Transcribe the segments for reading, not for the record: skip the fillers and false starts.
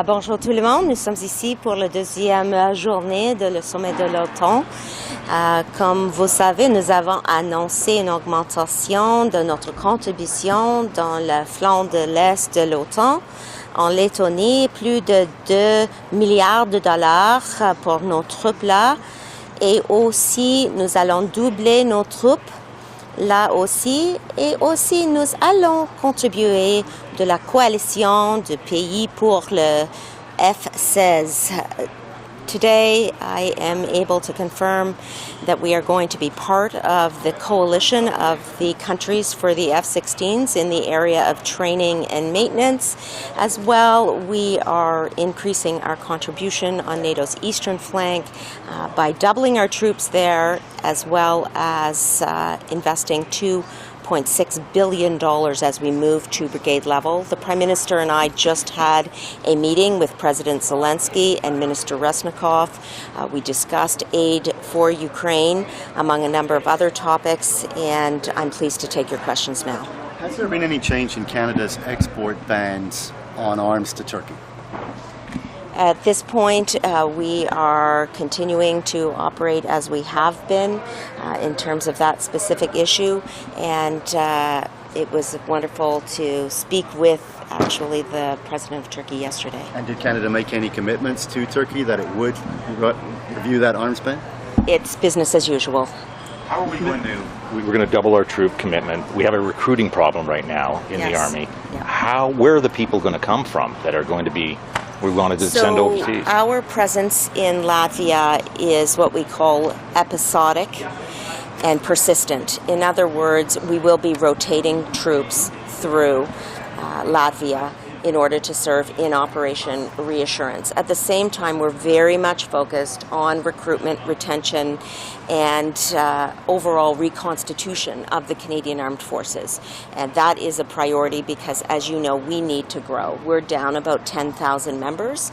Bonjour tout le monde, nous sommes ici pour la deuxième journée de le sommet de l'OTAN. Comme vous savez, nous avons annoncé une augmentation de notre contribution dans le flanc de l'Est de l'OTAN. En Lettonie, plus de 2 milliards de dollars pour nos troupes là. Et aussi, nous allons doubler nos troupes là aussi. Et aussi, nous allons contribuer de la coalition de pays pour le F-16. Today, I am able to confirm that we are going to be part of the coalition of the countries for the F-16s in the area of training and maintenance. As well, we are increasing our contribution on NATO's eastern flank by doubling our troops there, as well as investing $2.6 billion as we move to brigade level. The Prime Minister and I just had a meeting with President Zelensky and Minister Resnikov. We discussed aid for Ukraine, among a number of other topics, and I'm pleased to take your questions now. Has there been any change in Canada's export bans on arms to Turkey? At this point, we are continuing to operate as we have been in terms of that specific issue, and it was wonderful to speak with actually the President of Turkey yesterday. And did Canada make any commitments to Turkey that it would review that arms ban? It's business as usual. How are we going to? We're going to double our troop commitment. We have a recruiting problem right now in the Army. Yeah. Where are the people going to come from that are going to be? We wanted to send overseas. Our presence in Latvia is what we call episodic and persistent. In other words, we will be rotating troops through Latvia in order to serve in Operation Reassurance. At the same time, we're very much focused on recruitment, retention, and overall reconstitution of the Canadian Armed Forces. And that is a priority because, as you know, we need to grow. We're down about 10,000 members.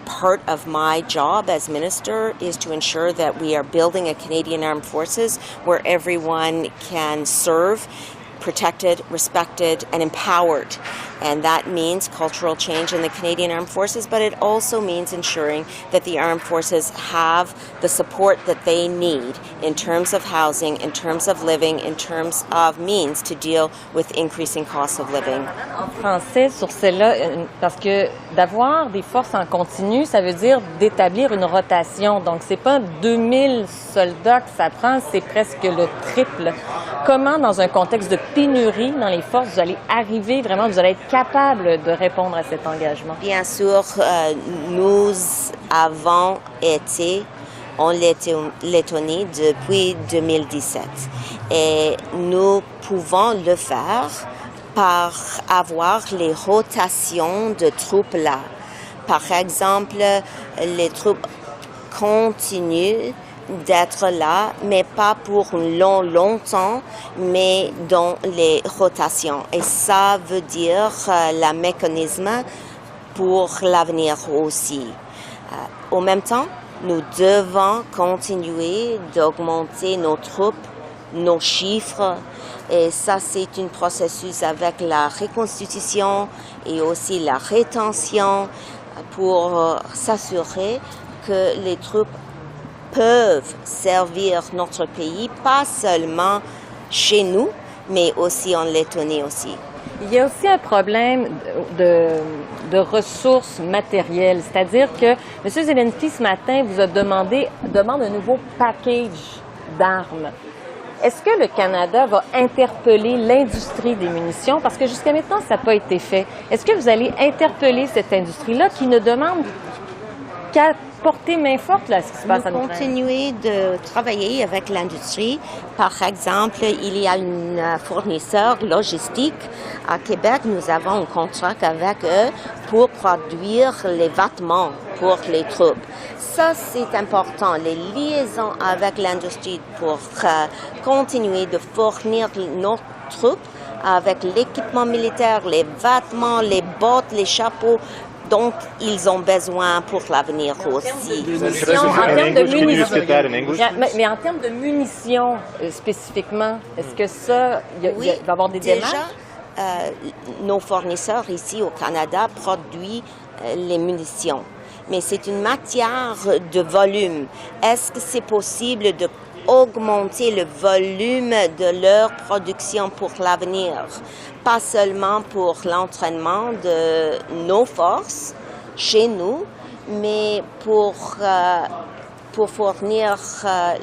Part of my job as Minister is to ensure that we are building a Canadian Armed Forces where everyone can serve, protected, respected, and empowered. And that means cultural change in the Canadian Armed Forces, but it also means ensuring that the Armed Forces have the support that they need in terms of housing, in terms of living, in terms of means to deal with increasing costs of living. En français sur celle-là, parce que d'avoir des forces en continu, ça veut dire d'établir une rotation. Donc, c'est pas 2000 soldats que ça prend, c'est presque le triple. Comment, dans un contexte de pénurie dans les forces, vous allez arriver vraiment, vous allez être capable de répondre à cet engagement? Bien sûr, nous avons été en Lettonie depuis 2017 et nous pouvons le faire par avoir les rotations de troupes là. Par exemple, les troupes continuent d'être là, mais pas pour longtemps, mais dans les rotations. Et ça veut dire le mécanisme pour l'avenir aussi. En même temps, nous devons continuer d'augmenter nos troupes, nos chiffres, et ça c'est un processus avec la reconstitution et aussi la rétention pour s'assurer que les troupes peuvent servir notre pays, pas seulement chez nous, mais aussi en Lettonie aussi. Il y a aussi un problème de ressources matérielles, c'est-à-dire que M. Zelensky, ce matin, vous a demande un nouveau package d'armes. Est-ce que le Canada va interpeller l'industrie des munitions? Parce que jusqu'à maintenant, ça n'a pas été fait. Est-ce que vous allez interpeller cette industrie-là qui ne demande qu'à porter main forte là, ce qui se passe en Ukraine? Continuer de travailler avec l'industrie. Par exemple, il y a un fournisseur logistique à Québec. Nous avons un contrat avec eux pour produire les vêtements pour les troupes. Ça, c'est important, les liaisons avec l'industrie pour continuer de fournir nos troupes avec l'équipement militaire, les vêtements, les bottes, les chapeaux, dont ils ont besoin pour l'avenir aussi. En termes de munitions, mais en termes de munitions spécifiquement, est-ce que ça, il va y avoir des démarches? Déjà, nos fournisseurs ici au Canada produisent les munitions. Mais c'est une matière de volume. Est-ce que c'est possible d'augmenter le volume de leur production pour l'avenir? Pas seulement pour l'entraînement de nos forces chez nous, mais pour fournir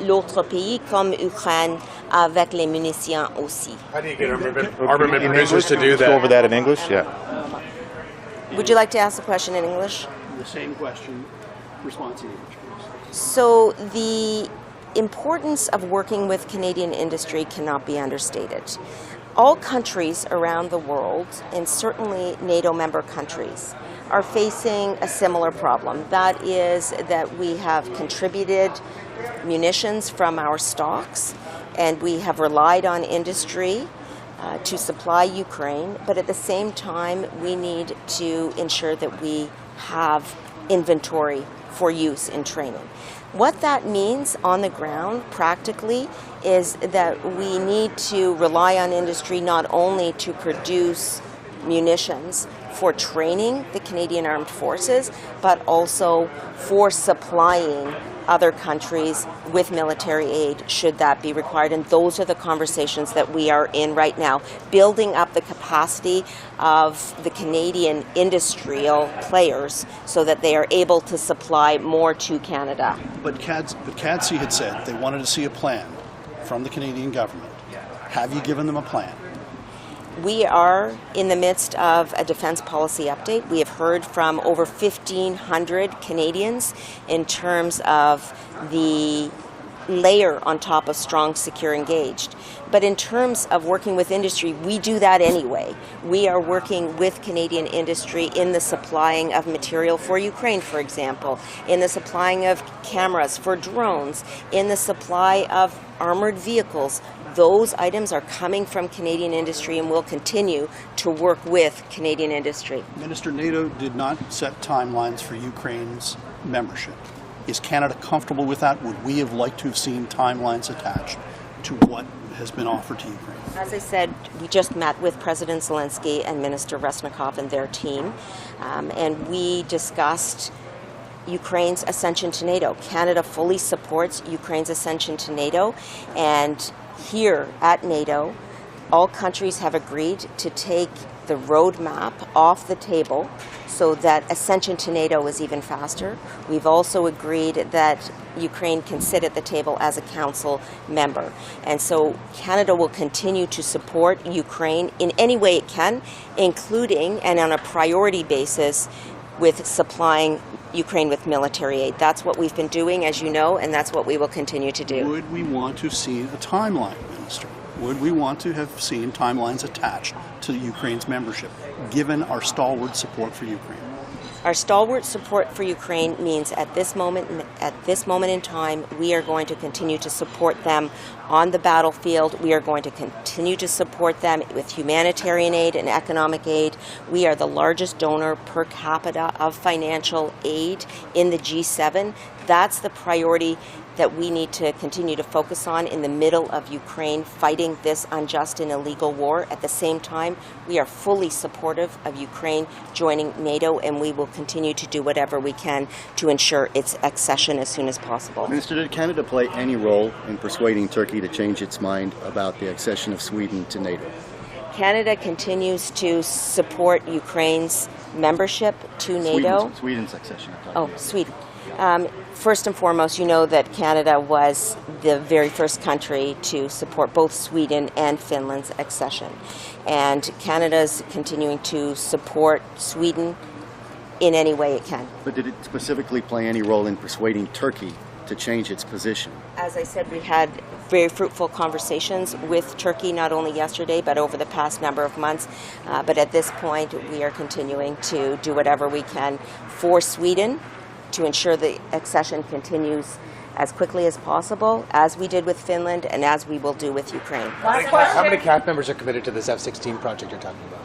l'autre pays comme Ukraine avec les munitions aussi. How do you get armament producers to do Go that? over that in English? Yeah. Would you like to ask the question in English? The same question, response in English, please. So the importance of working with Canadian industry cannot be understated. All countries around the world, and certainly NATO member countries, are facing a similar problem. That is that we have contributed munitions from our stocks, and we have relied on industry to supply Ukraine, but at the same time, we need to ensure that we have inventory for use in training. What that means on the ground, practically, is that we need to rely on industry not only to produce munitions for training the Canadian Armed Forces, but also for supplying other countries with military aid should that be required. And those are the conversations that we are in right now, building up the capacity of the Canadian industrial players so that they are able to supply more to Canada. But CADC had said they wanted to see a plan from the Canadian government. Have you given them a plan? We are in the midst of a defense policy update. We have heard from over 1,500 Canadians in terms of the layer on top of strong, secure, engaged. But in terms of working with industry, we do that anyway. We are working with Canadian industry in the supplying of material for Ukraine, for example, in the supplying of cameras for drones, in the supply of armored vehicles. Those items are coming from Canadian industry and will continue to work with Canadian industry. Minister, NATO did not set timelines for Ukraine's membership. Is Canada comfortable with that? Would we have liked to have seen timelines attached to what has been offered to Ukraine? As I said, we just met with President Zelensky and Minister Resnikov and their team, and we discussed Ukraine's ascension to NATO. Canada fully supports Ukraine's ascension to NATO, and here at NATO, all countries have agreed to take the roadmap off the table so that ascension to NATO is even faster. We've also agreed that Ukraine can sit at the table as a council member. And so Canada will continue to support Ukraine in any way it can, including and on a priority basis with supplying Ukraine with military aid. That's what we've been doing, as you know, and that's what we will continue to do. Would we want to see a timeline, Minister? Would we want to have seen timelines attached to Ukraine's membership, given our stalwart support for Ukraine? Our stalwart support for Ukraine means at this moment in time, we are going to continue to support them on the battlefield. We are going to continue to support them with humanitarian aid and economic aid. We are the largest donor per capita of financial aid in the G7. That's the priority that we need to continue to focus on in the middle of Ukraine fighting this unjust and illegal war. At the same time, we are fully supportive of Ukraine joining NATO, and we will continue to do whatever we can to ensure its accession as soon as possible. Minister, did Canada play any role in persuading Turkey to change its mind about the accession of Sweden to NATO? Canada continues to support Ukraine's membership to NATO. Sweden's accession. Oh, Sweden. First and foremost, you know that Canada was the very first country to support both Sweden and Finland's accession. And Canada's continuing to support Sweden in any way it can. But did it specifically play any role in persuading Turkey to change its position? As I said, we had very fruitful conversations with Turkey, not only yesterday, but over the past number of months. But at this point, we are continuing to do whatever we can for Sweden to ensure the accession continues as quickly as possible, as we did with Finland and as we will do with Ukraine. How many CAF members are committed to this F-16 project you're talking about?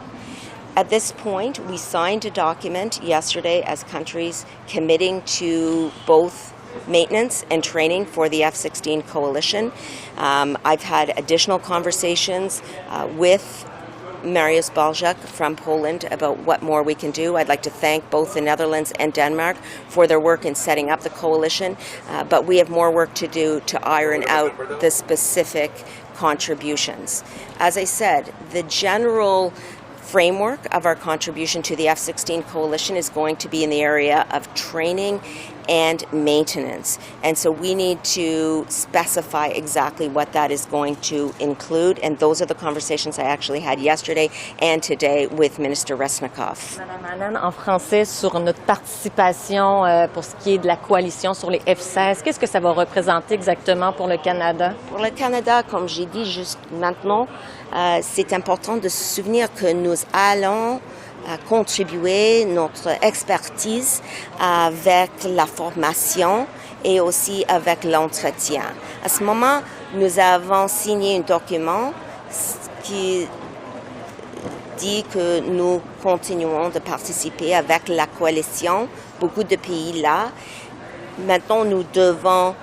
At this point, we signed a document yesterday as countries committing to both maintenance and training for the F-16 coalition. I've had additional conversations with Mariusz Balzak from Poland about what more we can do. I'd like to thank both the Netherlands and Denmark for their work in setting up the coalition, but we have more work to do to iron out the specific contributions. As I said, the general framework of our contribution to the F-16 coalition is going to be in the area of training and maintenance. And so we need to specify exactly what that is going to include. And those are the conversations I actually had yesterday and today with Minister Resnikov. Madame Anand, en français, sur notre participation pour ce qui est de la coalition sur les F-16, qu'est-ce que ça va représenter exactement pour le Canada? Pour le Canada, comme j'ai dit juste maintenant, c'est important de se souvenir que nous allons contribuer notre expertise avec la formation et aussi avec l'entretien. À ce moment, nous avons signé un document qui dit que nous continuons de participer avec la coalition, beaucoup de pays là. Maintenant, nous devons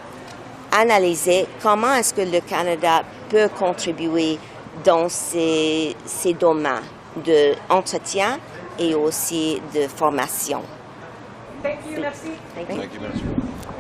analyser comment est-ce que le Canada peut contribuer dans ces domaines d'entretien et aussi de formation. Thank you, merci. Thank you.